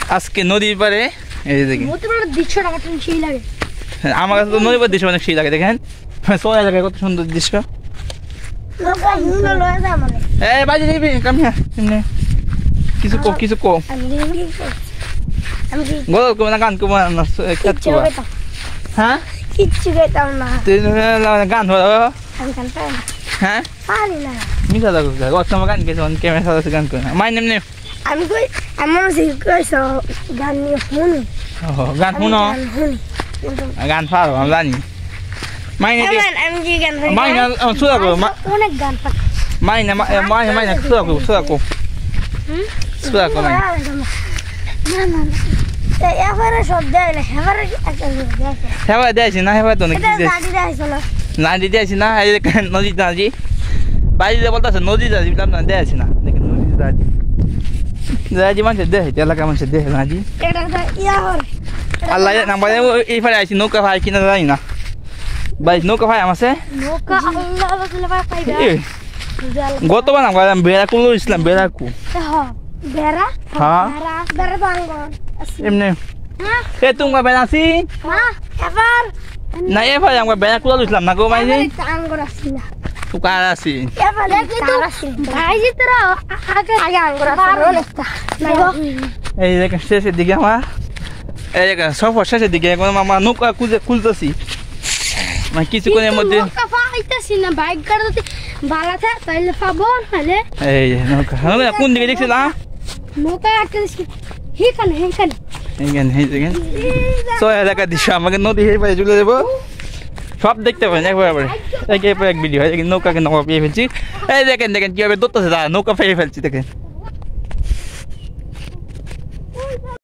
আজকে নদীর পারে এই যে দেখেন দৃশ্যটা সেই লাগে আমার কাছে তো নদীর পার দৃশ্য অনেক সেই লাগে দেখেন সোয়া জায়গায় কত সুন্দর দৃশ্য এই বাজি দিবি কাম কিছু কো কিছু কো গো কো না গান কো না খেত কো হ্যাঁ কিচ্ছু গাইতাম না তুই গান ধরো আমি গান পাই না হ্যাঁ পারি না মিছা লাগো গত সময় গান গেছে অন ক্যামেরা সাথে গান করে মাই নেম নে আমি কই আমার কইছো গান নিয়ে শুনি গান শুনো গান পারো আমি জানি মাই নে আমি কি গান পারি মাই না সুরা কো অনেক গান পারি মাই না মাই না সুরা কো সুরা কো মাই না না এবারে সব দেয় না এবারে একটা হেবা দেয়ছি না হেবা তো নাকি দাদি দেয়ছিল না দিতে আছি না এই নদী দাদি বাইরে বলতেছে নদী দাদি বললাম না দেয়ছি না দেখেন নদী দাদি দাদি মানুষের দেয় এলাকা মানুষের দেয় দাদি এটা ইয়া হর আল্লাহ নাম্বার এই ফারে আইছি নৌকা ভাই কিনা জানি না ভাই নৌকা ভাই আমাছে নৌকা আল্লাহ রাসূল ভাই পাইবা গতবার নাম গেলাম বেরাকুল ইসলাম বেরাকু হ্যাঁ বেরা হ্যাঁ বেরা বাঙ্গন এমনি এ তুমি বেরাসি মা এবার না এবার আমরা বেরাকুল ইসলাম না গো মাইজি আঙ্গুর আসি না তুকার আছি এবার দেখি তো ভাইজি তোরা আগে আঙ্গুর আসি এই দেখেন শেষের দিকে আমার এই দেখেন সফর শেষের দিকে এখন আমার নৌকা খুলতেছি মানে কিছুক্ষণের মধ্যে নৌকা পাইতেছি না বাইক গাড়ি বালা থাকে তাইলে পাবো নাহলে এই নৌকা কোন দিকে দেখছিলাম নৌকা একটা হিখানে এইখানে এই দেখেন ছয় এলাকা দিচ্ছে আমাকে নদী এই পাশে চলে যাবো সব দেখতে পারেন একবার একে এক ভিডিও হয় নৌকাকে নৌকা পেয়ে ফেলছি এই দেখেন কিভাবে দৌড়তেছে নৌকা পেয়ে ফেলছি দেখেন